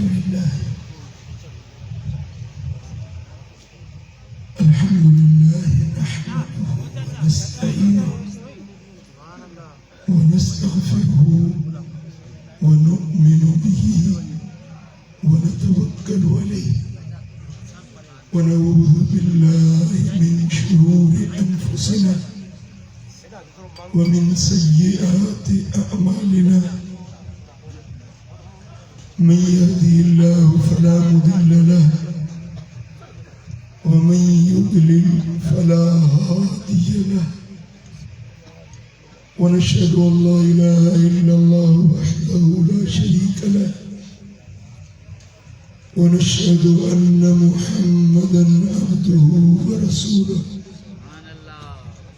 لله نحمده ونستعينه ونستغفره ونؤمن به ونتوكل عليه ونعوذ بالله من شرور أنفسنا ومن سيئات أعمالنا من يهده الله فلا مضل له ومن يضلل فلا هادي له ونشهد أن لا إله إلا الله وحده لا شريك له ونشهد أن محمدا عبده ورسوله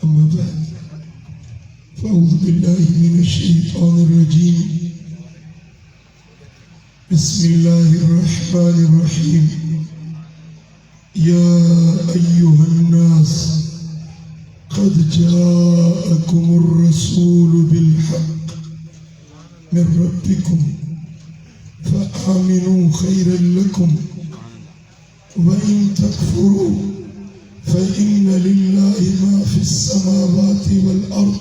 أما بعد فأعوذ بالله من الشيطان الرجيم بسم الله الرحمن الرحيم يا أيها الناس قد جاءكم الرسول بالحق من ربكم فآمنوا خيرا لكم وإن تكفروا فإن لله ما في السماوات والأرض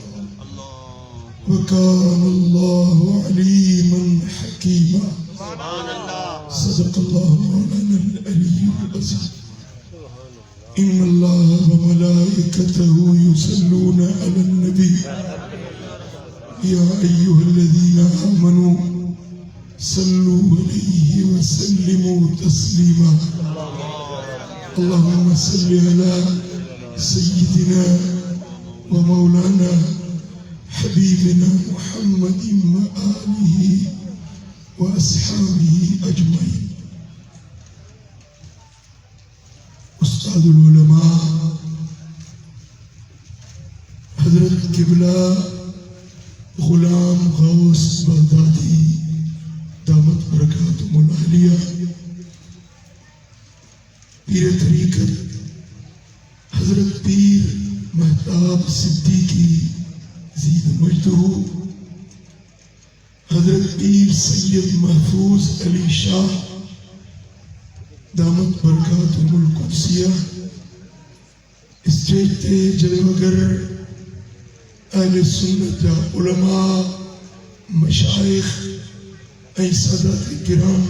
وكان الله عليما حكيما صدق الله مولانا العلي العظيم إن الله وملائكته يصلون على النبي يا أيها الذين آمنوا صلوا عليه وسلموا تسليما اللهم صل على سيدنا ومولانا حبيبنا محمد وآله وأصحابه أجمعين. استاد العلماء حضرت قبلہ غلام غوث بغدادی دامت برکاتہم العالیہ پیر طریقت حضرت پیر مہتاب صدیقی زید مجدہ حضرت پیر سید محفوظ علی شاہ دامت برکاتہم القدسیہ اسٹیج تے جلوگر اہل سنت یا علماء مشائخ اے سادات کرام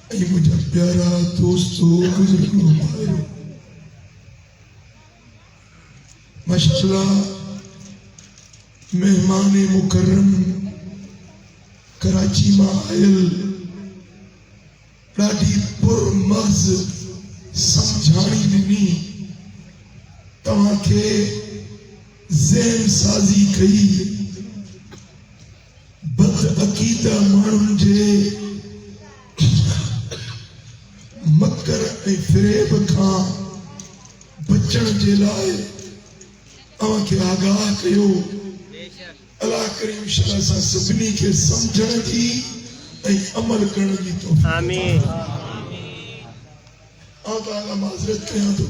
اے مجھے پیارا دوستو بزرگو بھائیو ماشاءاللہ مہمان مکرم کراچی میں آئل ڈاڈی پر مغز سمجھانی ڈنی تمہاں کے ذہن سازی کئی بد عقیدہ مانن جے مکر اے فریب کھاں بچن جے لائے تمہاں کے آگاہ کیو اللہ کریم شاہ سا سبنی کے سمجھن کی اے عمل کرنے کی توفیق آمین آقا آقا معذرت کہاں تو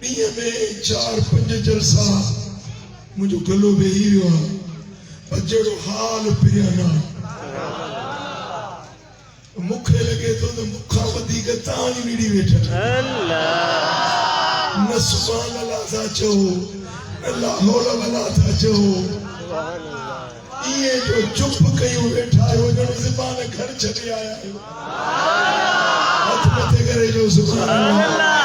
نیہ میں 4-5 جلسہ مجھو گلو بے ہی ہوا بجڑو حال پریانا مکھے لگے تو مکھا ودی کا تانی میری بیٹھا نہ سبحان اللہ تھا چاہو نہ لاہور والا تھا چاہو یہ جو چپ کئیوں بیٹھا ہے وہ جنہوں زبان گھر چلے آیا ہے ہاتھ متے کرے جو سبحان اللہ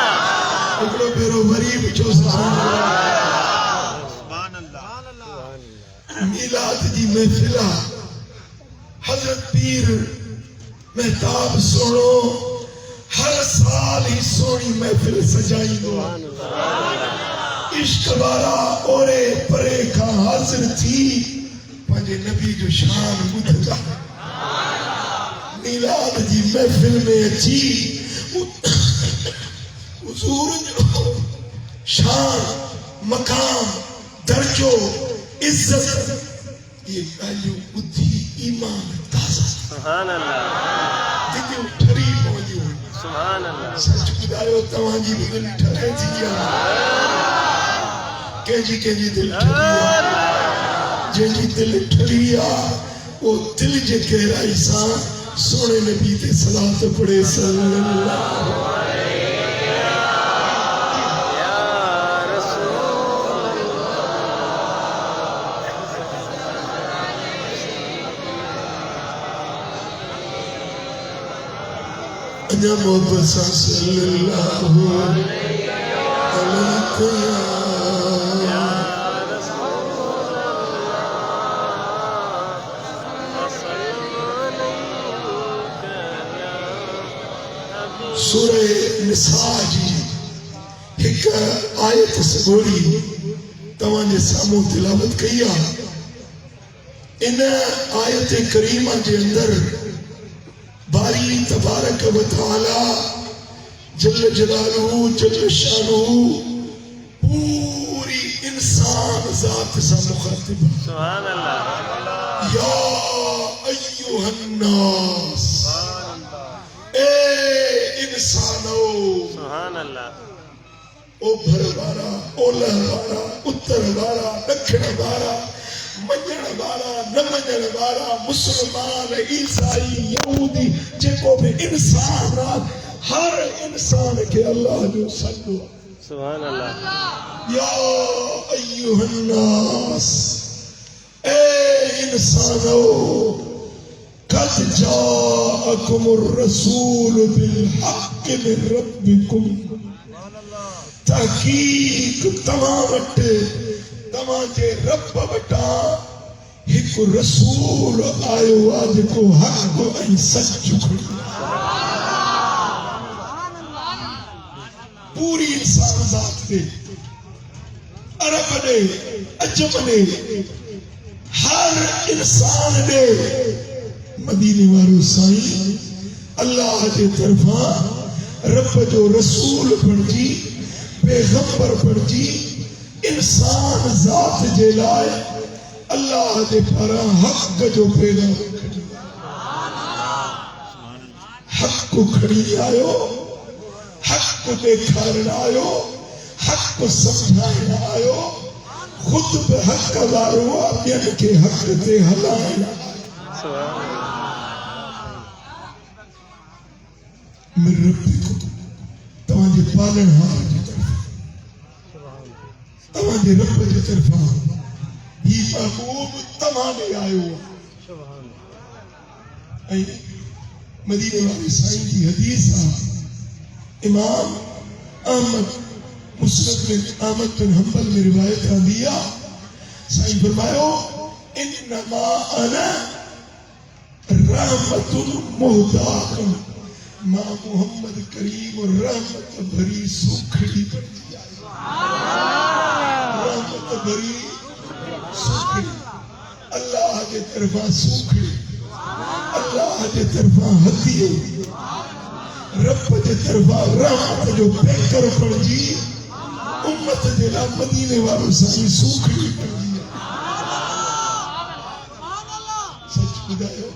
اکڑو پیرو غریب جو سبحان اللہ میلاد جی محفلہ حضرت پیر مہتاب سنو ہر سال ہی سونی محفل سجائی دو عشق بارا اورے پرے کا حاضر تھی پانچے نبی جو شان بدھتا میلاد جی محفل میں اچھی حضور جو شان مقام درجو عزت یہ گالیوں بدھی ایمان تازہ سبحان اللہ دیکھیں اٹھری پہنچی ہوئی سبحان اللہ سچ بدایو تمہاں بھی دل ٹھرے تھی کیا کہ جی دل ٹھریا جی دل ٹھریا وہ دل جے کہہ رہا ایسا سونے نبی تے صلاۃ پڑھے صلی اللہ یا محبت صلی اللہ علیہ سورہ نساء جی ایک آیت سگوری تمہارے سامو تلاوت کیا. ان آیت کریمہ کے اندر باری تبارک و تعالی جل جلالہ جل شانہ پوری انسان ذات سے مخاطب. سبحان اللہ. یا ایوہ الناس، اے انسانو. سبحان اللہ. او بھر بارا، او لہ بارا، اتر بارا، دکھن بارا، منجن بارا، نہ منجن بارا، مسلمان، عیسائی، یہودی، جکو بھی انسان ہر انسان کے اللہ جو سنو. سبحان اللہ. یا ایوہ الناس، اے انسانو، قد جاءکم الرسول بالحق من ربکم. تحقیق تمام کے رب بٹا ایک رسول آئے آج کو حق کو این سچ کھڑی. پوری انسان ذات دے، عرب نے، عجم نے، ہر انسان نے مدینے والو سائیں اللہ کے طرفاں رب جو رسول بڑھ جی، پیغمبر پڑھ جی، انسان ذات جے لائے اللہ دے پارا حق جو پیدا کھڑی. حق کو کھڑی آئیو، حق کو دیکھائن آئیو، حق کو سمجھائن آئیو، خود پہ حق کا دارو آبین کے حق تے حلائن آئیو. من ربکم، تمہاں جے پالن ہار جی تمہاں دے رب جے طرفاں ہی محبوب تمہاں دے آئے ہوا. مدینے والی سائن کی حدیث امام احمد مسند بن احمد بن حنبل میں روایت دیا. سائن فرمایا انما انا رحمت مہداۃ. ماں محمد کریم اور رحمت بھری سکھڑی بن جائے. رحمت بھری سکھڑی، اللہ کے طرفاں سکھڑی، اللہ کے طرفاں ہدیے، رب کے طرفاں رحمت جو پیکر پڑ جی امت جلا مدینے والوں سائیں سکھڑی پڑ جی. سچ بدایو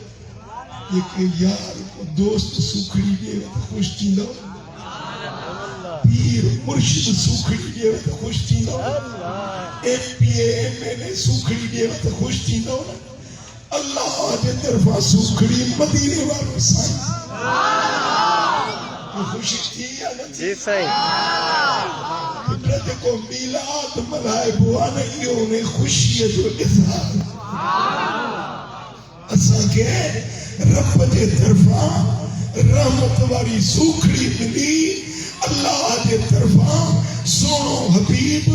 یہ کہ یار کو دوست سکھڑی دے تو خوش تھی لو، پیر مرشد سکھڑی دے تو خوش تھی لو، M P A M L A سکھڑی دے تو خوش تھی لو. اللہ کے طرفہ سکھڑی مدینے والوں سائیں خوشی تھی یا نہ تھی؟ جی سائیں. فطرت کو میلاد ملائے بوانا انہیں خوشیت و اظہار. اساں کے رب کے طرفاں رحمت والی سکھڑی ملی. اللہ کے طرفاں سونو حبیب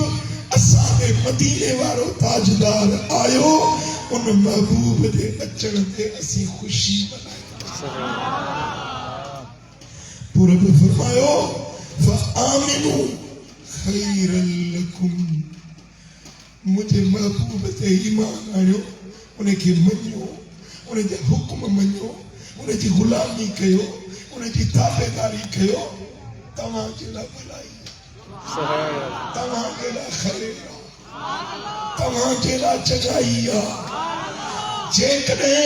اساں دے مدینے والو تاجدار آئیو، ان محبوب دے اچھڑ دے اسی خوشی بنائے. پورا بھی فرمایو فآمنوا خیر لکم. مجھے محبوب تے ایمان آئیو، انہیں کی منیو، انہیں جے حکم منیو، انہیں جی غلامی کہو، انہیں جی تابعداری کہو. تمہاں جلا بھلائی، تمہاں جلا خیر، تمہاں جلا چگائیا. جے کدے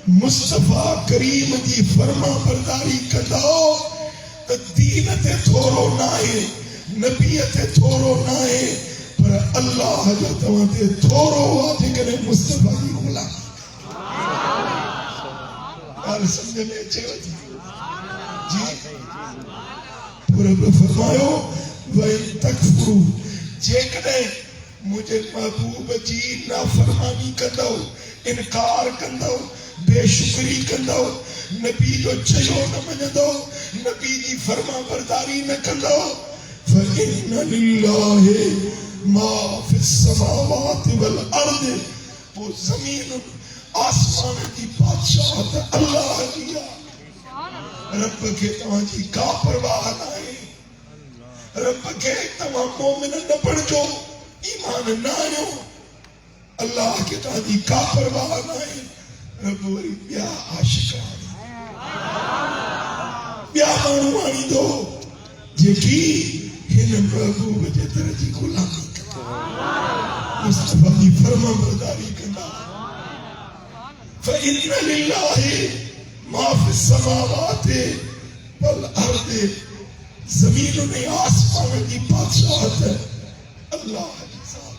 مصطفیٰ کریم دی فرما برداری کداؤ تو دین تے تھورو نائے، نبی تے تھورو نائے، پر اللہ جا تمہاں تے تھورو آتے کدے مصطفیٰ دی غلام. گال سمجھ میں اچھے وجہ جی رب فرماؤ وَإِن تَكْفُرُوا جے کدے مجھے محبوب جی نافرمانی کندو انکار کندو بے شکری کندو نبی جو چیو نہ مندو نبی دی فرما برداری نہ کندو فَإِنَّ لِلَّهِ مَا فِي السَّمَاوَاتِ وَالْأَرْضِ وہ زمین آسمان کی بادشاہت اللہ کیا رب کے تمہاں جی کا پرواہ نہ ہے رب کے تمہاں مومن نہ پڑھ جو ایمان نہ آئیو اللہ کے تمہاں جی کا پرواہ نہ ہے رب وری بیا عاشقانی بیا مانوانی دو جے کی ہن پربو بجے درجی غلامی کرنا مصطفیٰ دی فرما برداری کرنا فَإِنَّ لِلَّهِ مَا فِي السَّمَاوَاتِ وَالْأَرْضِ زمین میں آسمان کی بادشاہت ہے اللہ کی ذات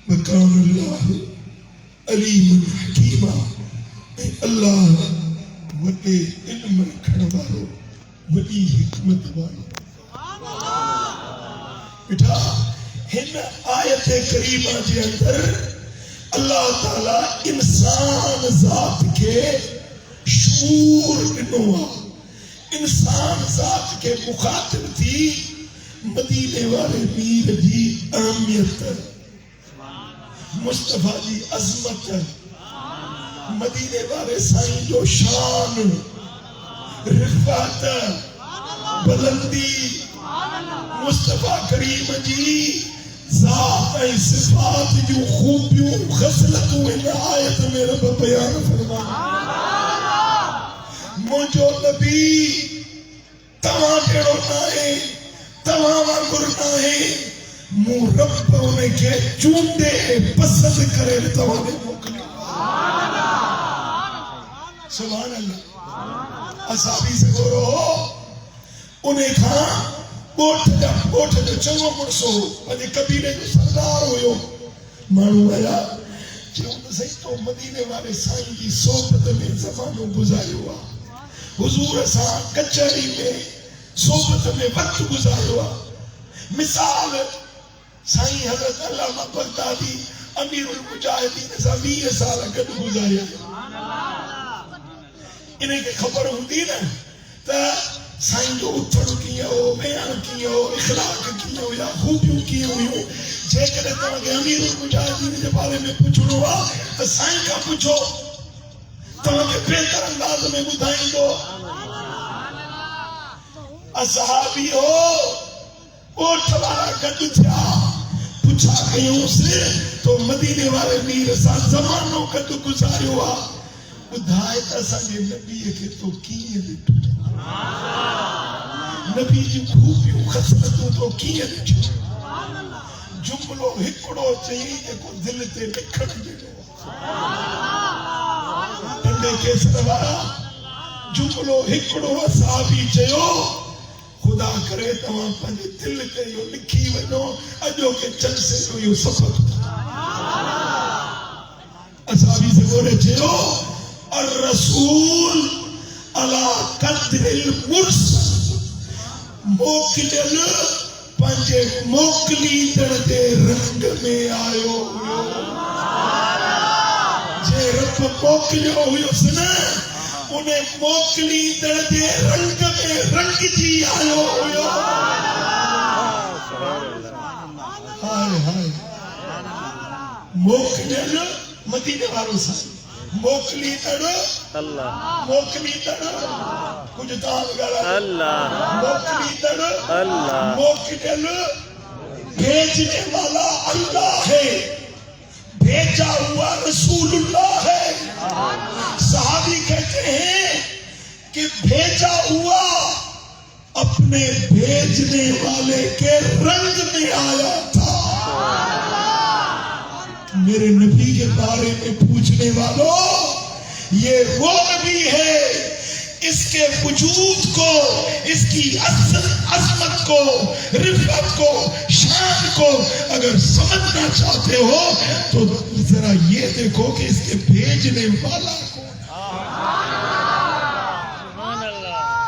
وَكَانَ اللَّهُ عَلِيمٌ حَكِيمًا اللہ وڈے علم رکھنے والو وڈی حکمت والو بیٹا ہن آیت کریمہ کے اندر اللہ تعالی انسان ذات کے شعور انوا انسان ذات کے مخاطب تھی مدینے والے میر جی اہمیت مصطفیٰ جی عظمت مدینے والے سائیں جو شان رفعت بلندی مصطفیٰ کریم جی ذات ای صفات جو خوبیوں خصلتوں ان آیت میں رب بیان فرمایا مجھو نبی تمام جڑو نائے تمام گر نائے مو رب انہیں کے چوندے پسند کرے تمام موکلے سبحان اللہ اصحابی سے گورو ہو انہیں کھا بوٹھ جو چنگو مرسو پہلے قبیلے جو سردار ہوئے مانو آیا چون سے تو مدینے والے سائیں کی صحبت میں زمانوں گزارے ہوا حضور سان کچھری میں صحبت میں وقت گزارے ہوا مثال سائیں حضرت علامہ بغدادی امیر المجاہدین سے 20 سال قد گزارے انہیں کے خبر ہوتی نا تا سائیں جو اتھڑ کیا ہو بیان کیا ہو اخلاق کیا ہو یا خوبیوں کیا ہو جے کرے تو کہ امیر المجاہدین کے بارے میں پوچھنا ہوا تو سائیں کا پوچھو تو کہ بہتر انداز میں بدھائیں دو اصحابی ہو اٹھ والا گد تھیا پوچھا کہیں سے تو مدینے والے میر ساتھ زمانوں قد گزارے ہوا بدھائے تا سانے نبی کے تو کیے لٹو نبی جی خوبیوں خصلتوں تو کیے لٹو جملو ہکڑو چاہیے کو دل تے لکھڑ دے دو انہیں کے سروارا جملو ہکڑو صحابی چاہیو خدا کرے تمام پنجے دل تے یو لکھی ونو اجو کے چل سے تو یو سفت اصحابی سے بولے چاہیو الرسول علی قدر المرسل موکلل پنجے موکلی دردے رنگ میں آئیو جے رب موکلیو ہوئیو سنا انہیں موکلی دردے رنگ میں رنگ جی آئیو ہوئیو ہائے ہائے موکلل مدینے والوں سے موکلی تڑ اللہ موکلی تڑ کچھ دان گڑا اللہ موکلی تڑ اللہ موکل بھیجنے والا اللہ ہے بھیجا ہوا رسول اللہ ہے صحابی کہتے ہیں کہ بھیجا ہوا اپنے بھیجنے والے کے رنگ میں آیا تھا میرے نبی کے بارے میں پوچھنے والوں یہ وہ نبی ہے اس کے وجود کو اس کی عظمت کو رفعت کو شان کو اگر سمجھنا چاہتے ہو تو ذرا یہ دیکھو کہ اس کے بھیجنے والا کون ہے.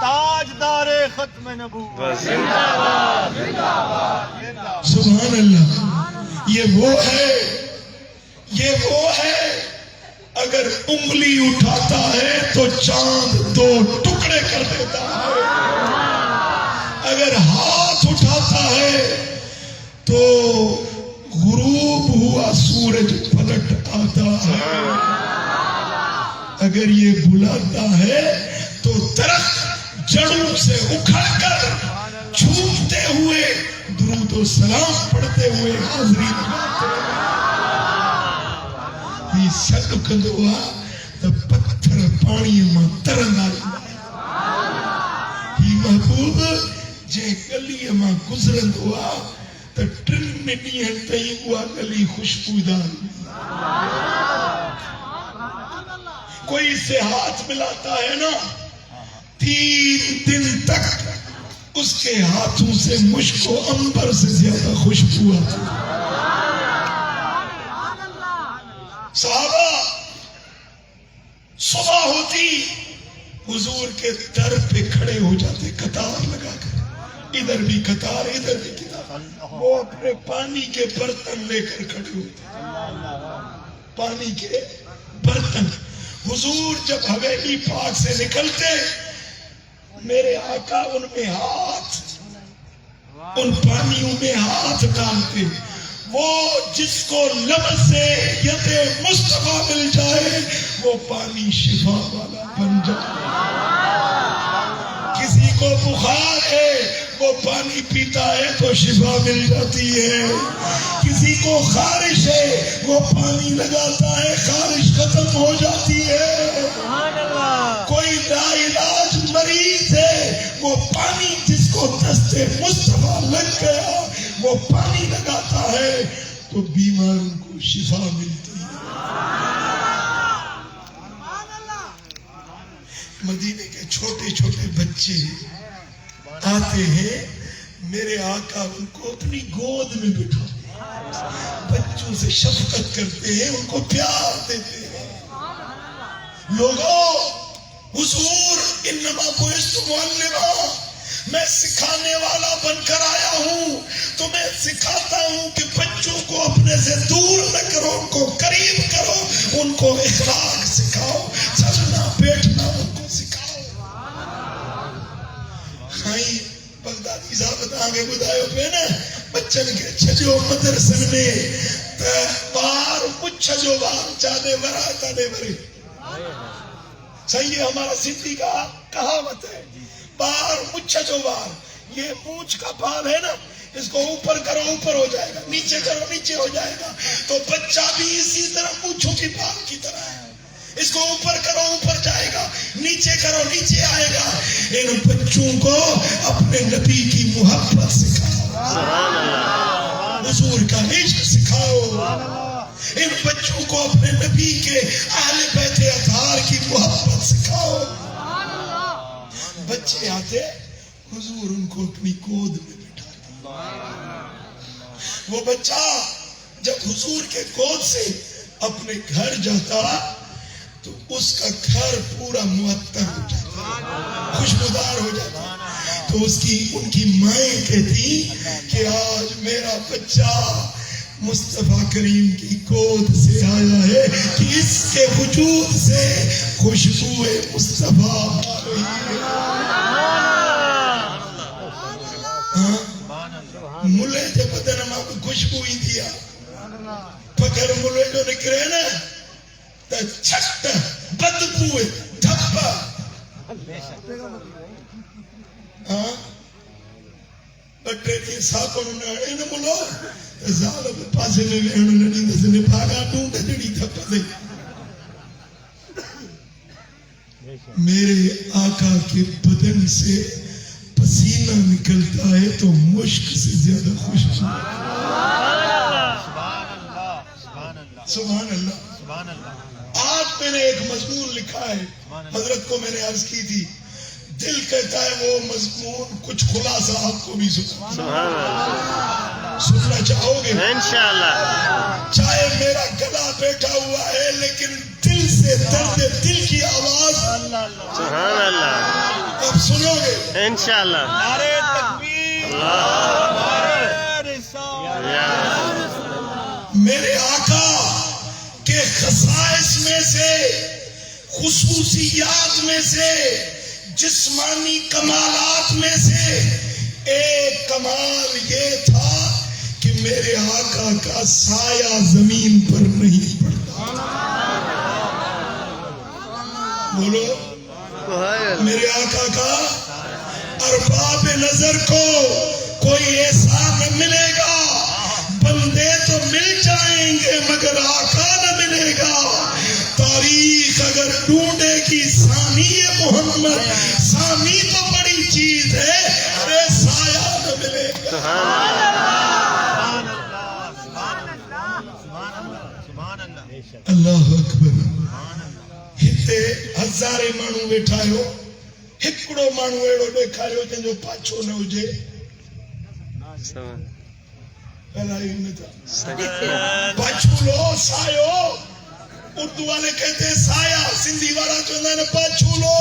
تاجدار ختم نبوت. سبحان اللہ. یہ وہ ہے اگر انگلی اٹھاتا ہے تو چاند 2 ٹکڑے کر دیتا ہے. اگر ہاتھ اٹھاتا ہے تو غروب ہوا سورج پلٹ آتا ہے. اگر یہ بلاتا ہے تو درخت جڑوں سے اکھڑ کر جھومتے ہوئے درود و سلام پڑھتے ہوئے حاضری لگاتے ہیں. یہ سد کندو آ تو پتھر پانی میں ترن آئی. یہ محبوب جے گلی میں گزرن ہوا تو 3 ڈینہن تائیں ہوا گلی خوشبودار. کوئی سے ہاتھ ملاتا ہے نا 3 دن تک اس کے ہاتھوں سے مشک و عنبر سے زیادہ خوشبو آتی. صحابہ صبح ہوتی حضور کے در پہ کھڑے ہو جاتے قطار لگا کر. ادھر بھی قطار ادھر بھی قطار. وہ اپنے پانی کے برتن لے کر کھڑے ہوتے. پانی کے برتن. حضور جب حویلی پاک سے نکلتے میرے آقا ان میں ہاتھ ان پانیوں میں ہاتھ ڈالتے. وہ جس کو لمس سے ید مصطفیٰ مل جائے وہ پانی شفا والا بن جائے. کسی کو بخار ہے وہ پانی پیتا ہے تو شفا مل جاتی ہے. کسی کو خارش ہے وہ پانی لگاتا ہے خارش ختم ہو جاتی ہے. کوئی لا علاج مریض ہے وہ پانی جس کو دست مصطفیٰ لگ گیا وہ پانی لگاتا ہے تو بیماروں کو شفا ملتی ہے. مدینے کے چھوٹے چھوٹے بچے آتے ہیں میرے آقا ان کو اپنی گود میں بٹھاتے ہیں. بچوں سے شفقت کرتے ہیں ان کو پیار دیتے ہیں. لوگوں حضور انما بعثت معلما میں سکھانے والا بن کر آیا ہوں. تو میں سکھاتا ہوں کہ بچوں کو اپنے سے دور نہ کرو ان کو قریب کرو. ان کو اخلاق سکھاؤ چلنا بیٹھنا ان کو سکھاؤ. کھائیں بغدادی صاحب آگے بدایو پہ نا بچن کے چھجو مدرسن میں بار مچھ جو بار چاہنے برا تانے برے. صحیح ہے ہمارا سندھی کا کہاوت ہے بار مچھ جو بار. یہ مونچھ کا بال ہے نا اس کو اوپر کرو اوپر ہو جائے گا نیچے کرو نیچے ہو جائے گا. تو بچہ بھی اسی طرح مونچھوں کی بال کی طرح ہے. اس کو اوپر کرو اوپر جائے گا نیچے کرو نیچے آئے گا. ان بچوں کو اپنے نبی کی محبت سکھاؤ. حضور کا عشق سکھاؤ. ان بچوں کو اپنے نبی کے اہل بیت اطہار کی محبت سکھاؤ. بچے آتے حضور ان کو اپنی گود میں بٹھاتے. وہ بچہ جب حضور کے گود سے اپنے گھر جاتا تو اس کا گھر پورا معطر ہو جاتا خوشبودار ہو جاتا. تو ان کی مائیں کہتی کہ آج میرا بچہ مصطفیٰ کریم کی گود سے آیا ہے کہ اس کے وجود سے خوشبو مصطفیٰ آ رہی ہے. ملے جب بدن میں خوشبو ہی دیا پکڑ ملے جو نکرے نا تو چھٹ بدبو دھپا. بٹے کی ساپن نے نہ ملو ظالم پاسے میں لہن لڑی دس نے بھاگا ڈونڈ جڑی دھپا دے. میرے آقا کے بدن سے پسینہ نکلتا ہے تو مشک سے زیادہ خوشبو. سبحان اللہ. آج میں نے ایک مضمون لکھا ہے حضرت کو میں نے عرض کی تھی دل کہتا ہے وہ مضمون کچھ خلاصہ آپ کو بھی سننا چاہو گے؟ انشاءاللہ. چاہے میرا گلا بیٹھ سے درد دل کی آواز سبحان اللہ اب سنو گے انشاءاللہ نعرہ تکبیر نعرہ رسالت میرے آقا کے خصائص میں سے خصوصیات میں سے جسمانی کمالات میں سے ایک کمال یہ تھا کہ میرے آقا کا سایہ زمین پر نہیں پڑتا. بولو میرے آقا کا ارباب نظر کو کوئی ایسا نہ ملے گا. بندے تو مل جائیں گے مگر آقا نہ ملے گا. تاریخ اگر ڈھونڈے گی ثانی محمد، ثانی تو بڑی چیز ہے، ارے سایہ نہ ملے گا. اللہ اکبر. ہتے ہزارے مانو بیٹھا ہو، ہکڑو مانو ایڑو ڈیکھاریو جنجو پاچھو نہ ہوجے. پاچھولو سایو، اردو والے کہتے ہیں سایہ، سندھی والا چوندہ نے پاچھولو.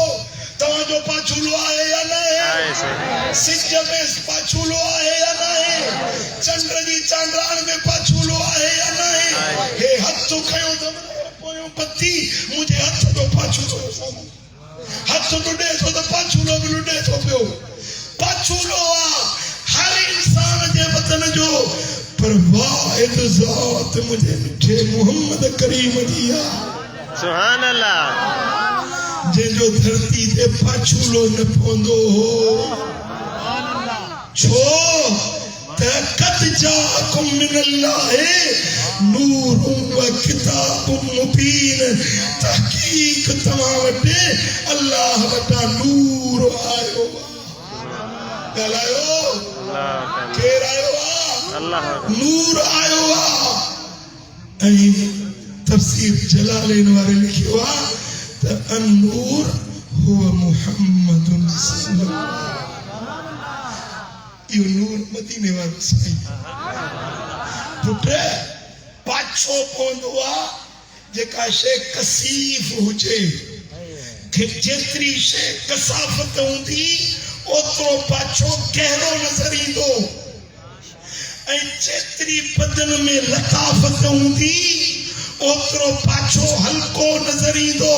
تمہاں جو پاچھولو آئے یا نہیں؟ سجھ میں پاچھولو آئے یا نہیں؟ چندر جی چاندران میں پاچھولو آئے یا نہیں؟ ہے ہاتھ تو کھیوں دمنے پویوں پتی مجھے ہاتھ تو پاچھولو سامو. ہاتھ تو ڈے تو پاچھولو بھی ڈے تو پیو. پاچھولو ہر انسان جے بدن جو پر واحد ذات مجھے مٹھے محمد کریم دیا. سبحان اللہ جے جو دھرتی تے پاچھولو نہ پوندو ہو چھو قد جاکم من اللہ نور و کتاب مبین. تحقیق تمام وٹے اللہ وٹا نور آئیو. کل آئیو کیر آئیو نور آئیو. تفسیر جلالین والے لکھیو النور هو محمد صلی اللہ. یہ نور مدینے والے سائی پٹھے پاچھو پوندوا جکا شے کثیف ہوجے جتری شے کثافت ہوندی اترو پاچھو گہرو نظری دو. جتری بدن میں لطافت ہوندی اترو پاچھو ہلکو نظری دو.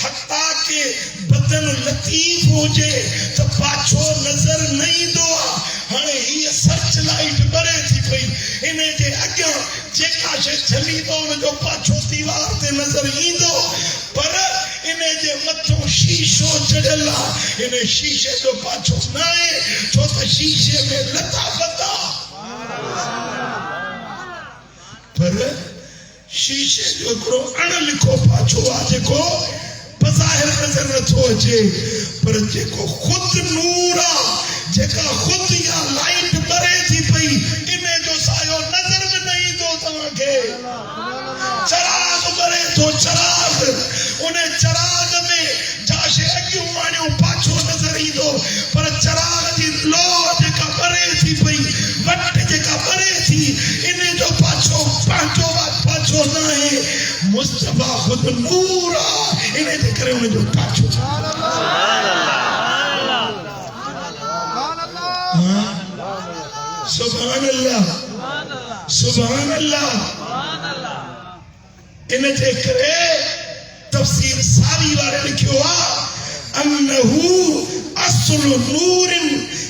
حتیٰ کہ بدن لطیف ہو جے تو پاچھو نظر نہیں دو. ہنے ہی سرچ لائٹ برے تھی پئی انہیں جے اگیاں جیکا شے چلی دو ان جو پاچھو دیوار تے نظر ہی دو. پر انہیں جے متھوں شیشو چڑھلا انہیں شیشے جو پاچھو نائے چھو تا شیشے میں لطافت آ. پر شیشے جو کرو اڑ لکھو پاچھو آجے کو بظاہر نظر نہ تو اچے پر جے کو خود نورا جے کا خود یا لائٹ برے تھی پئی انہیں جو سایو نظر میں نہیں دو تمہاں کے. چراغ برے تو چراغ انہیں چراغ میں جاشے اگیوں مانیوں پاچھو نظر ہی دو. پر چراغ دی لو جے کا برے تھی پئی وٹ جے کا برے تھی انہیں جو پاچھو پانچو بات پاچھو نہ ہے. مصطفیٰ خود نورا انہیں دے کرے انہیں جو پاچھو. سبحان اللہ سبحان اللہ. انہیں دے کرے تفسیر ساری والے لکھو انہو اصل نور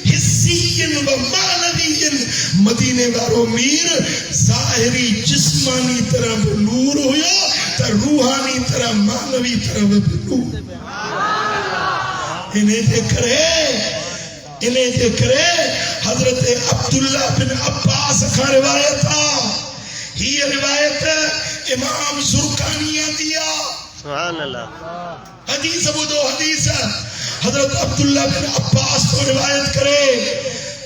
حسی و معنوی. مدینے وارو میر ظاہری جسمانی طرح نور ہویا تا روحانی طرح معنوی طرح نور. انہیں ذکرے حضرت عبداللہ بن عباس کا روایت ہی روایت امام زرقانیہ دیا. سبحان اللہ. حدیث ابو دو حدیث حضرت عبداللہ بن عباس کو روایت کرے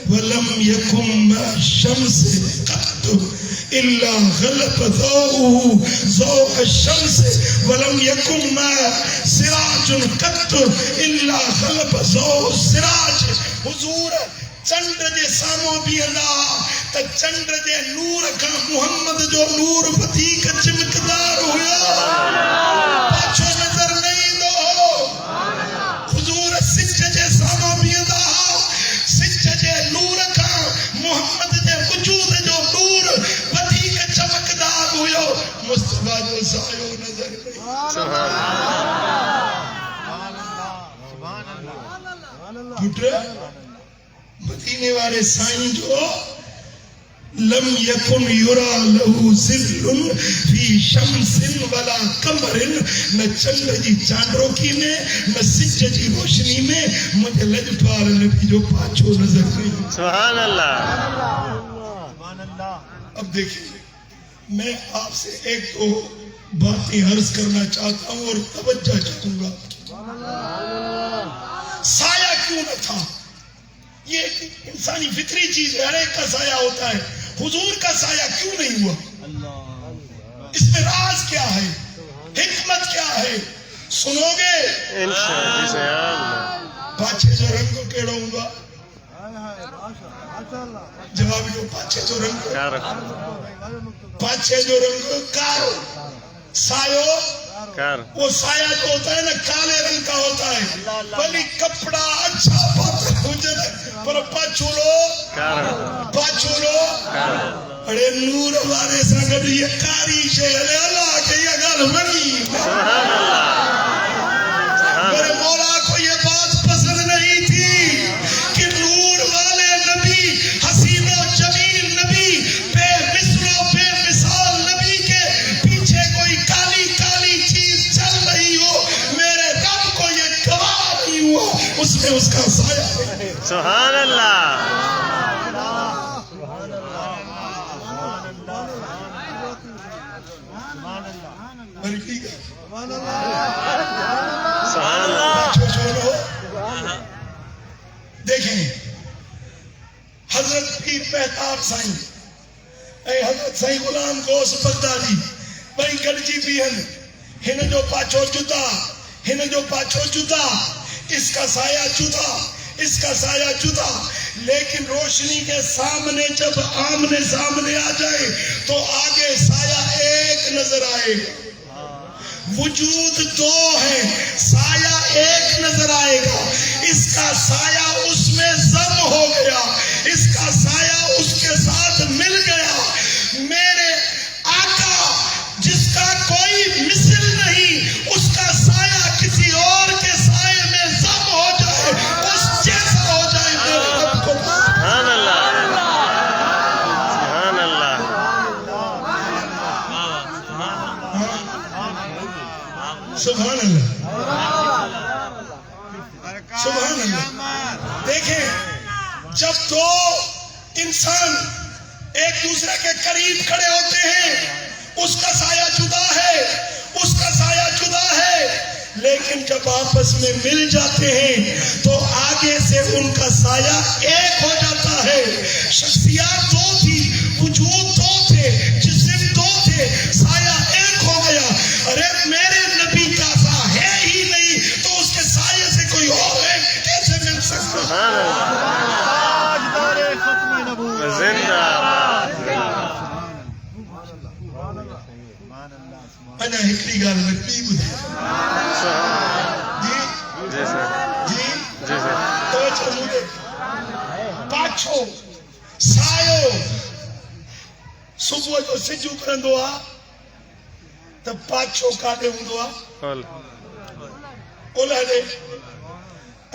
وَلَمْ يَكُمْ مَا شَمْسِ قَدْتُ إِلَّا غَلَبَ ضَوْءُهُ ضَوْءَ الشَّمْسِ وَلَمْ يَكُمْ مَا سِرَاجٌ قَدْتُ إِلَّا غَلَبَ ضَوْءُ السِّرَاجِ. حضور چندر دے سامو بھی اللہ تا چندر دے نور کا محمد جو نور ودیک چمکدار ہویا. پاچھو مصطفیٰ جو سایو نظر نہیں. سبحان پٹر مدینے والے سائیں جو لم یکن یرا لہو ذل فی شمس ولا قمر، نہ چند جی چاندرو کی میں نہ سج جی روشنی میں مجھے لجپال نبی جو پاچھو نظر نہیں. سبحان اللہ. اب دیکھیں میں آپ سے ایک دو باتیں عرض کرنا چاہتا ہوں اور توجہ چاہوں گا. سایہ کیوں نہ تھا؟ یہ ایک انسانی فطری چیز ہے، ہر ایک کا سایہ ہوتا ہے. حضور کا سایہ کیوں نہیں ہوا؟ اس میں راز کیا ہے، حکمت کیا ہے؟ سنو گے انشاءاللہ. پاچھے جو رنگ کیڑا ہوں گا؟ جواب جو پاچھے جو رنگ پاچھے جو رنگ کار سایو کار وہ سایہ جو ہوتا ہے نا کالے رنگ کا ہوتا ہے، بلی کپڑا اچھا پاتا پر پاچولو اڑے نور والے سنگت یہ کاری شہر اللہ کے یہ گل بنی. میرے مولا کو یہ بات پسند نہیں تھی کہ نور والے نبی، حسین و جمیل نبی، بے مثل و بے مثال نبی کے پیچھے کوئی کالی کالی چیز چل رہی ہو. میرے رب کو یہ گواہ نہیں ہوا، اس میں اس کا سایہ. سبحان اللہ. دیکھیں حضرت پیر مہتاب سائیں، اے حضرت سائیں غلام غوث بغدادی بھائی گڑجی بھی ہیں، ہن جو پاچھو جدا، ہن جو پاچھو جدا، اس کا سایہ جدا، اس کا سایہ جدا. لیکن روشنی کے سامنے جب آمنے سامنے آ جائے تو آگے سایہ ایک نظر آئے گا. وجود دو ہے، سایہ ایک نظر آئے گا. اس کا سایہ اس میں ضم ہو گیا، اس کا سایہ اس کے ساتھ مل گیا. میرے آقا جس کا کوئی مثل نہیں، اس کا سایہ کسی اور کے سائے میں ضم ہو جائے، اس جیسا ہو جائے. میرے رب کو سبحان اللہ. سبحان اللہ. سبحان اللہ. سبحان اللہ. دیکھیں جب دو انسان ایک دوسرے کے قریب کھڑے ہوتے ہیں، اس کا سایہ جدا ہے، اس کا سایہ جدا ہے. لیکن جب آپس میں مل جاتے ہیں تو آگے سے ان کا سایہ ایک ہو جاتا ہے. شخصیات دو تھی، وجود دو تھے، جسم دو تھے، سایہ ایک ہو گیا. ارے میرے نبی کا سا ہے ہی نہیں تو اس کے سایہ سے کوئی اور ہے کیسے مل سکتا؟ سبحان اللہ. زندہ انا ہکڑی گال لگتی بدھے جی جی سر. جی جی سر. تو چلو پاچھو سایو صبح جو سج اپرندو آ تو پاچھو کاڈے ہوندو آ قول اولا دے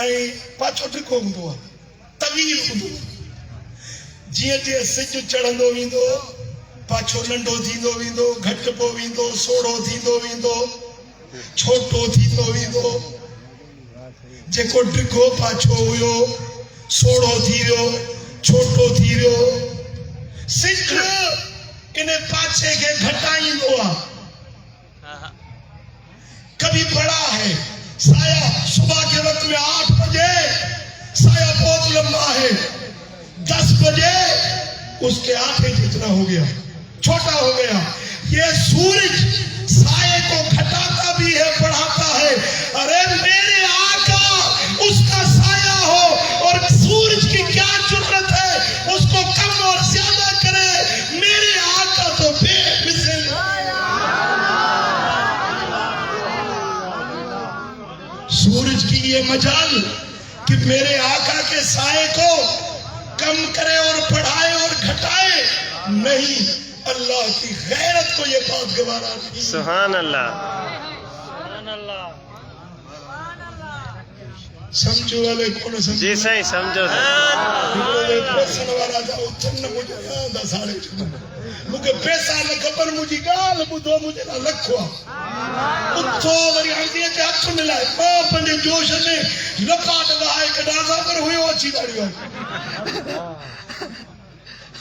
اے پاچھو ٹکو ہوندو آ طویل ہوندو. جیئے جیئے سج چڑھندو ویندو پاچھو ننڈو تھیندو ویندو، گھٹ پو ویندو، سوڑو تھیندو ویندو، چھوٹو تھیندو ویندو. جیکو ڈگھو پاچھو ہویو سوڑو تھی ویو، چھوٹو تھی ویو. سج انہیں پاچھے کے گھٹائیندو آ. کبھی بڑا ہے سایہ صبح کے وقت میں 8 بجے سایہ بہت لمبا ہے، 10 بجے اس کے آنکھیں جتنا ہو گیا، چھوٹا ہو گیا. یہ سورج سائے کو گھٹاتا بھی ہے، بڑھاتا ہے. ارے میرے آقا اس کا سایہ ہو اور سورج کی کیا جرت ہے اس کو کم اور زیادہ کرے. میرے آقا تو بے مثل. سورج کی یہ مجال کہ میرے آقا کے سائے کو کم کرے اور بڑھائے اور گھٹائے نہیں. اللہ کی غیرت کو یہ بات گوارا نہیں. سبحان اللہ. سمجھو والے کون سمجھو؟ جی صحیح سمجھو پیسن والا جا اتن مجھے یاد آ سارے مجھے پیسہ نہ خبر مجھے گال بدھو مجھے نہ لکھوا اتھو وری ہندی کے ہاتھ ملائے ماں پنجے جوش میں لکاٹ وہائے کڈازا پر ہوئے اچھی داڑی ہوئے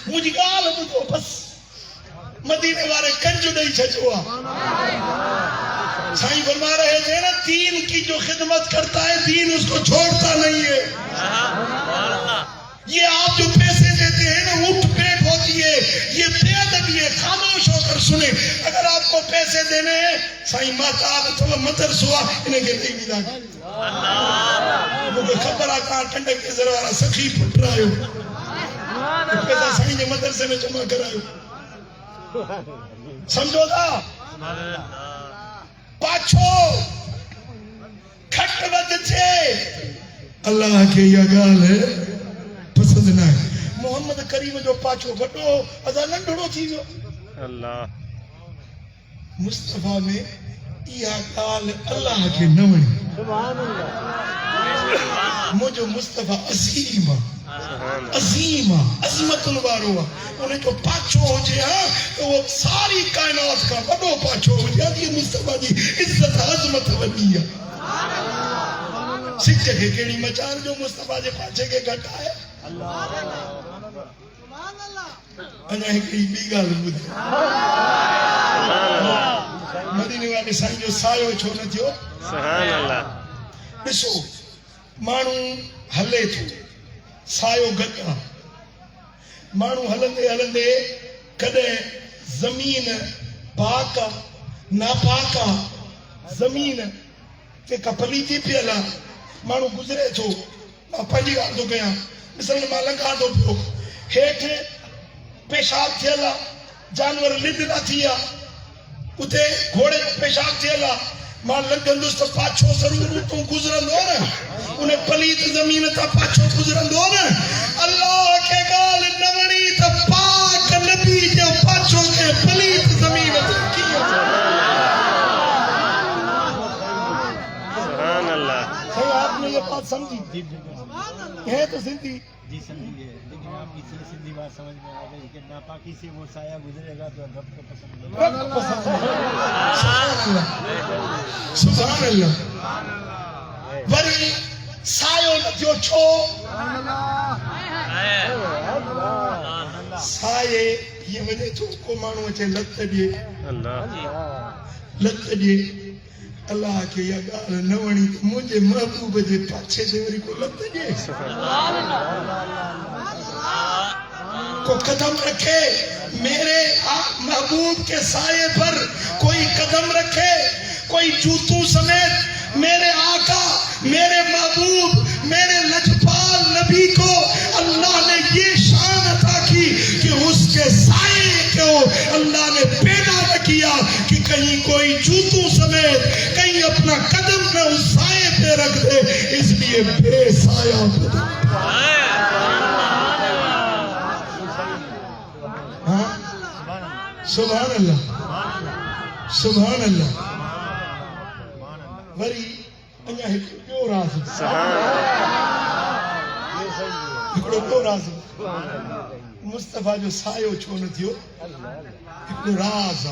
مجھے گال بدھو بس مدینے والے کنجو نہیں چھچوا. سائیں فرما رہے تھے نا دین کی جو خدمت کرتا ہے دین اس کو چھوڑتا نہیں ہے. یہ آپ جو پیسے دیتے ہیں نا اٹھ بیٹھ ہوتی ہے یہ بے ادبی ہے. خاموش ہو کر سنیں. اگر آپ کو پیسے دینے ہیں سائیں ماتاب تو مدرس ہوا انہیں کے نہیں ملا مجھے خبر آکا ٹنڈے کے ذرا سخی پھٹ رہا ہے پیسہ سائیں جو مدرسے میں جمع کرائے سمجھو تھا پاچھو کھٹ ود تھے اللہ کے یہ گال ہے پسند نہ ہے. محمد کریم جو پاچھو گھٹو ازا ننڈڑو تھی جو اللہ مصطفیٰ میں یہ گال اللہ کے نوڑی مجھو مصطفیٰ عظیم عظیم عظمت الوارو انہیں جو پاچھو ہو جائے تو وہ ساری کائنات کا بڑو پاچھو ہو جائے یہ مصطفیٰ جی عزت عظمت ودی ہے. سکھ کے کیڑی مچار جو مصطفیٰ جے پاچھے کے گھٹا ہے انہیں کئی بھی گال بدھی مدینے والے سائیں جو سایو چھوڑنا تھیو سبحان اللہ. ڈسو مانو ہلے تھو سایو گھٹا مانو ہلندے ہلندے کدے زمین پاکا ناپاکا زمین کے کپلیتی پیلا مانو گزرے تھو پنجی گال تو گیا مثل میں لنگا دو پیو ہیٹھ پیشاب تھیلا جانور لد نہ تھیا اتے گھوڑے پیشاب تھیلا ماں لگن دوست پاچھو ضرور تو گزرن دو نا انہیں پلیت زمین تا پاچھو گزرن دو نا اللہ کے گال نوڑی تا پاک نبی جو پاچھو کے پلیت زمین تا کیا سبحان اللہ. آپ نے یہ بات سمجھی ہے تو زندگی جی سمجھیے لیکن آپ کی سیدھی بات سمجھ میں آ گئی کہ ناپاکی سے وہ سایہ گزرے گا تو رب کو پسند ہوگا. رب کو پسند ہے. سبحان اللہ. وری سایو نتیو چھو سائے یہ وجہ تو کو مانو اچھے لت دیے اللہ لت دیے اللہ کے یا گال نوڑی مجھے محبوب دے پاچھے دے وری کو لت دیے کو قدم رکھے میرے محبوب کے سائے پر کوئی قدم رکھے کوئی جوتوں سمیت میرے آقا میرے محبوب میرے لجپال نبی کو اللہ نے یہ شان عطا کی کہ اس کے سائے کو اللہ نے پیدا نہ کیا کہ کہیں کوئی جوتوں سمیت کہیں اپنا قدم نہ اس سائے پہ رکھ دے اس لیے بے سایہ سبحان اللہ سبحان اللہ. وری انہا ہکڑو راز ہکڑو کو راز مصطفیٰ جو سایو چھوڑ تھیو ہکڑو راز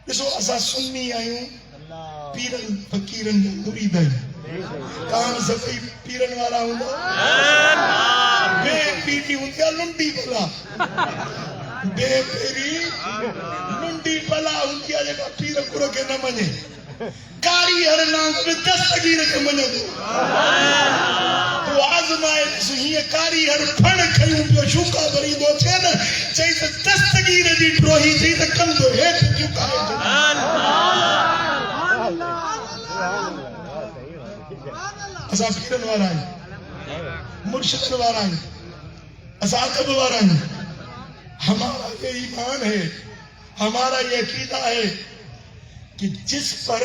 ڈسو اسا سنی آیوں پیرن فقیرن جو مرید آئیں کان سفی پیرن والا ہوں بے پیٹی ہوں کیا لنڈی بلا بے پیری لنڈی بلا ہوں کیا جگہ پیر کرو کے نہ منے کاری ہر نام میں دستگیر کے منے دو تو آزمائے سو ہی کاری ہر پھڑ کھیوں پیو شوکا بری دو چھے نا چاہیے دستگیر دی ٹروہی چاہیے کم دو ہیٹ چکا اسا پیرن وارا ہے مرشد وارا ہے اساتب وارا ہے. ہمارا یہ ایمان ہے ہمارا یہ عقیدہ ہے کہ جس پر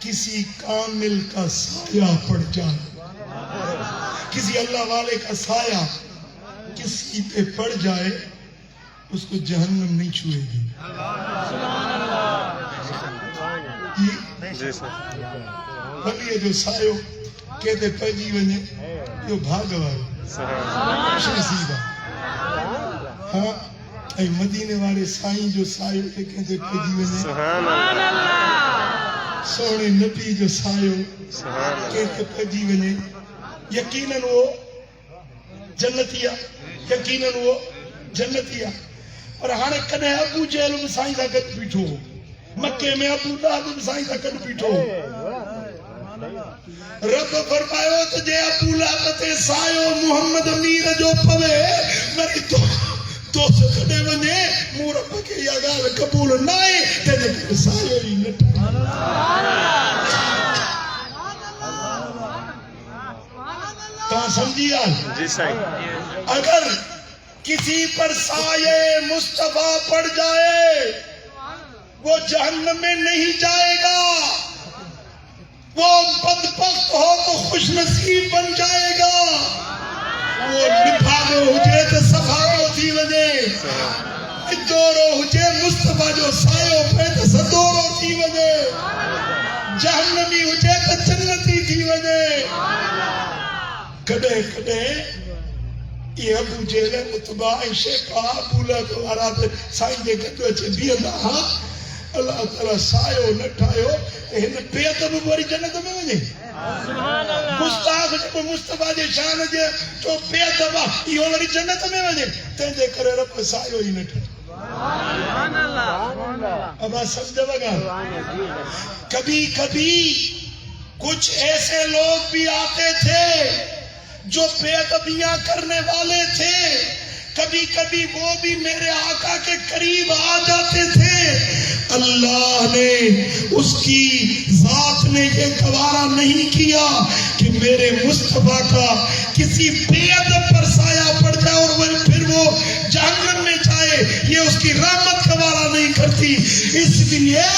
کسی کامل کا سایہ پڑ جائے کسی اللہ والے کا سایہ کسی پہ پڑ جائے اس کو جہنم نہیں چھوئے گی. جی سر. ولی جو سایو کہتے پہنجی ونے جو بھاگ والے خوش نصیب ہاں اے مدینے والے سائیں جو سایو کے کہتے پہنجی ونے سبحان اللہ. سونے نبی جو سایو کہتے پہنجی ونے یقیناً وہ جنتیا یقیناً وہ جنتیا. اور ہانے کنے ابو جہل میں سائیں دا گھٹ بیٹھو مکے میں ابو لہب سائیں دا گھٹ بیٹھو. رب فرمایا تو جے ابو لہب تے سایو محمد امیر جو پوے میری تو کنے ونے مو رب کے یا گال قبول نہ ہے تے سایو ہی نٹا. تا سمجھی آج. جی سائیں. اگر کسی پر سایہ مصطفیٰ پڑ جائے وہ جہنم میں نہیں جائے گا. وہ بدبخت ہو تو خوش نصیب بن جائے گا. وہ نبھاگو ہوجے تو صفاقو تھی وجے ادورو ہوجے مصطفیٰ جو سایو پہ تو صدورو تھی وجے جہنمی ہوجے تو جنتی تھی وجے. کڑے کڑے یہ ابو جہل متباع شیخ ابو لہب وارات سائیں دے گھٹو اچھے بیندہ ہاں اللہ تعالیٰ سایو نٹھائیو ہن بے ادب وری جنت میں ونے. گستاخ جو مصطفیٰ جے شان جے جو بے ادب یہ وری جنت میں ونے تے دے کرے رب سایو ہی نٹھائیو. سبحان اللہ. اب سمجھ وگا. کبھی کبھی کچھ ایسے لوگ بھی آتے تھے جو بے ادبیاں کرنے والے تھے. کبھی کبھی وہ بھی میرے آقا کے قریب آ جاتے تھے. اللہ نے اس کی ذات نے یہ گوارا نہیں کیا کہ میرے مصطفیٰ کا کسی بے ادب پر سایہ پڑ جائے اور پھر وہ جہنم میں جائے. یہ اس کی رحمت گوارا نہیں کرتی. اس لیے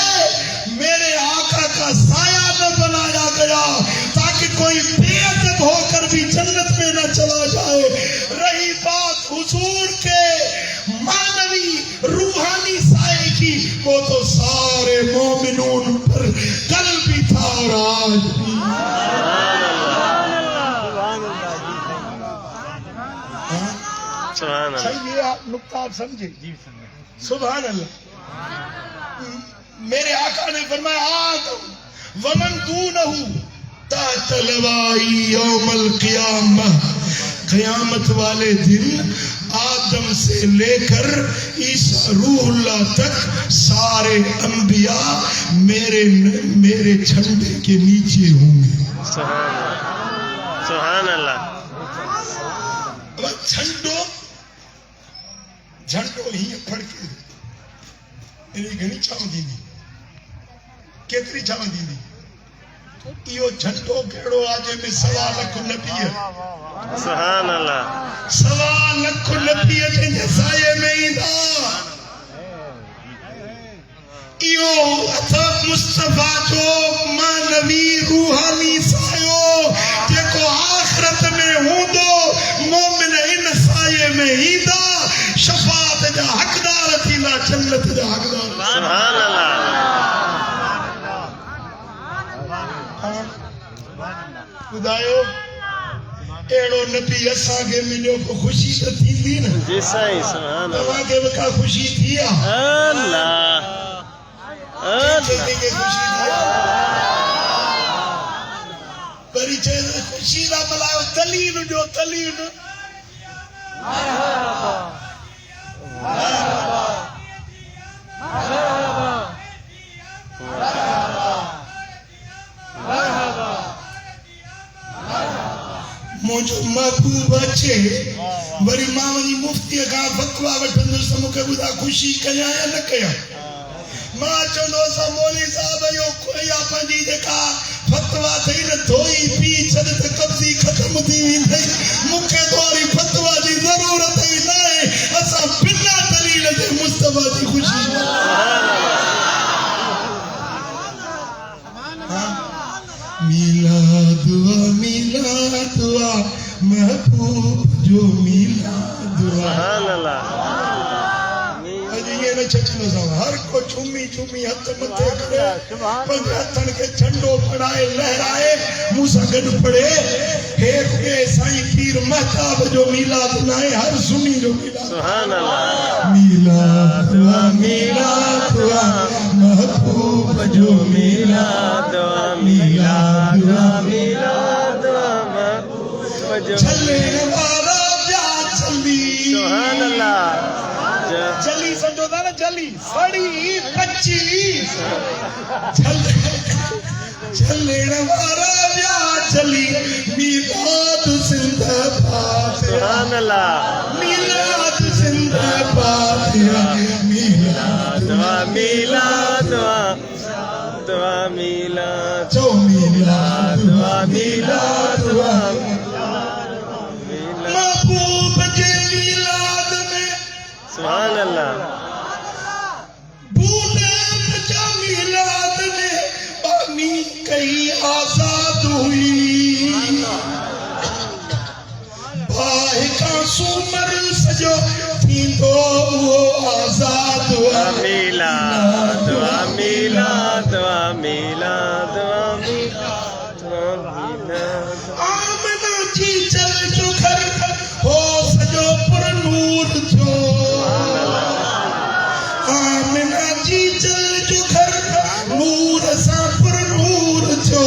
میرے آقا کا سایہ نہ بنایا گیا تاکہ کوئی بے ادب ہو کر بھی جنت میں نہ چلا جائے. رہی بات حضور کے معنوی روحانی سائے کی وہ تو سارے مومنون پر کل بھی تھا اور آج بھی. سبحان اللہ. صحیح ہے آپ نکتہ آپ سمجھے. سبحان اللہ. میرے آقا نے فرمایا آدم ومن دونہو تحت لوائی یوم القیامہ. قیامت والے دن آدم سے لے کر عیسیٰ روح اللہ تک سارے انبیاء میرے جھنڈے کے نیچے ہوں گے. سبحان اللہ. جھنڈو ہی پڑھ کے انہیں گھنی چاہوں دی کتری چاہوں دی یہ جھنڈو کہڑو آجے میں 1.25 لکھ نبی ہے. سبحان اللہ. 1.25 لکھ نبی ہے جنہیں سائے میں ہی دا یہ اتھا مصطفیٰ جو مانوی روحانی سایو جے کو آخرت میں ہوں دو مومن ان سائے میں ہی دا شفاعت جا حقدار تھی لا جنت جا حقدار. سبحان اللہ. خدایو ایڑو نبی اساں کے ملیو کو خوشی تو تھی دی نا. جی سائیں. سبحان اللہ. تمہاں کے وقت خوشی تھی اللہ. خوشی تھیا پری چیز خوشی دا بلاؤ تلین جو تلین موجو محبوب اچھے بری ماں مفتی کا فتوا وٹھندر سمکے بدا خوشی کیا یا نہ کیا. ماں چندو سا مولی صاحب یو کوئی آپ جی دیکھا فتوا تھی نہ دھوئی پی چھڑت قبضی ختم دی نہیں مکے دواری فتوا جی ضرورت ہی نہیں. اسا بنا دلیل دے مصطفیٰ دی خوشی میلا دعا محبوب جو میلا دعا. سبحان اللہ. چھمی چھمی ہتھ متے کرے پنج ہتھن کے جھنڈو پڑھائے لہرائے موسیٰ گڈ پڑے ایک بے سائیں پیر مہتاب جو میلاد نائے ہر سنی جو میلاد سبحان اللہ میلاد و میلاد و محبوب جو میلاد و میلاد و میلاد محبوب جو چلے والا بیا چلی سبحان اللہ جلی سمجھو تھا نا جلی سڑی کچی چلے والا بیا چلی میلاد زندہ باد سبحان اللہ میلاد زندہ باد میلاد دعا میلاد دعا میلاد جو میلاد دعا میلاد محبوب کے میلاد میں سبحان اللہ بودے کے میلاد میں بانی کئی آزاد ہوئی باہ کا سومر سجو تھی تو وہ آزاد ہوا میلاد دعا میلاد دعا میلاد دعا آمنہ جی چل جو گھر ہو سجو پر نور جو آمنہ جی چل جو گھر نور سا پر نور جو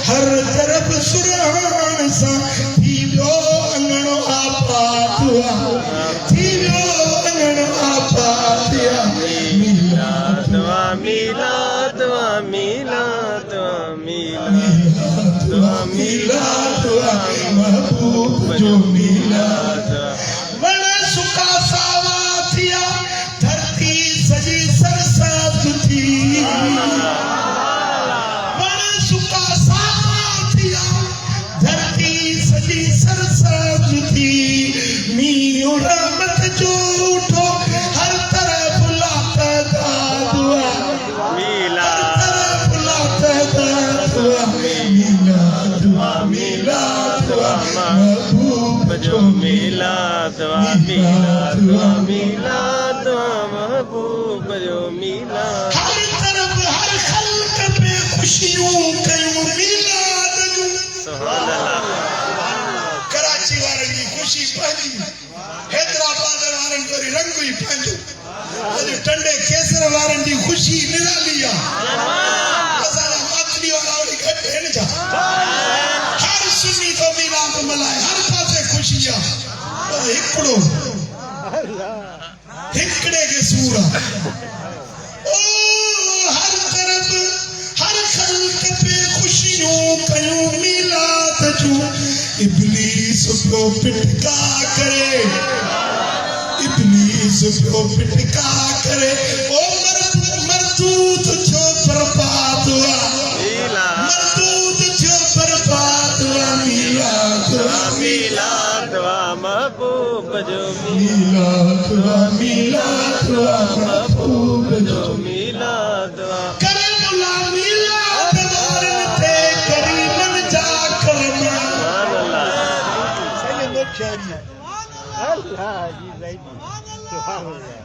ہر طرف سرحان سا تھی لو انگنو آباد ہوا تھی لو انگنو آباد ہوا میلاد دعا میلاد دعا میلاد دعا میلاد دعا میلاد ہوا محبوب جو میلاد بڑا سکا ساوا تھیا دھرتی سجی سرسبز تھی بڑا سکا ساوا تھیا دھرتی سجی سرسبز تھی میوں رحمت جو اٹھو ہر طرف لاتا دعا میلاد میلاد محبوب جو میلاد دعا میلاد دعا میلاد دعا محبوب جو میلاد ہر طرف ہر خلق پہ خوشیوں کیوں میلاد جو سبحان اللہ کراچی وارن کی خوشی پہنجی حیدرآباد وارن کوئی رنگ ہی پہنجو اجو ٹنڈے کیسر وارن کی خوشی نرالیا ازالا ماتلی والا وڑی گھٹ ہے نجا ہر سنی تو میلاد ملائے ہر پاسے خوشیاں اور ہکڑو ہکڑے کے سورا او ہر طرف ہر خلق پہ خوشیوں کیوں میلاد جو ابلیس کو پٹکا کرے ابلیس کو پٹکا کرے او مردود جو برباد ہوا مردود جو برباد ہوا میلاد میلاد دعا محبوب جو میلاد میلاد محبوب جو میلاد دعا کرم اللہ میلاد وارن تے کریمن جا کرم سبحان اللہ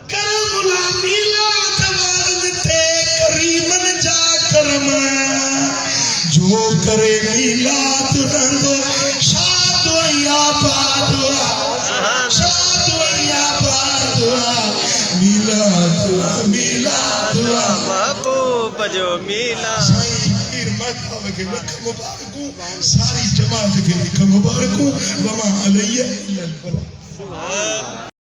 کرم اللہ میلاد وارن تے کریمن جا کرم جو کرے میلاد رنگو شاد و آباد ہوا شاد و آباد ہوا میلاد محبوب جو میلاد سائیں پیر مہتاب کے لکھ مبارکوں ساری جماعت کے لکھ مبارکوں وما علیہ الا البلاغ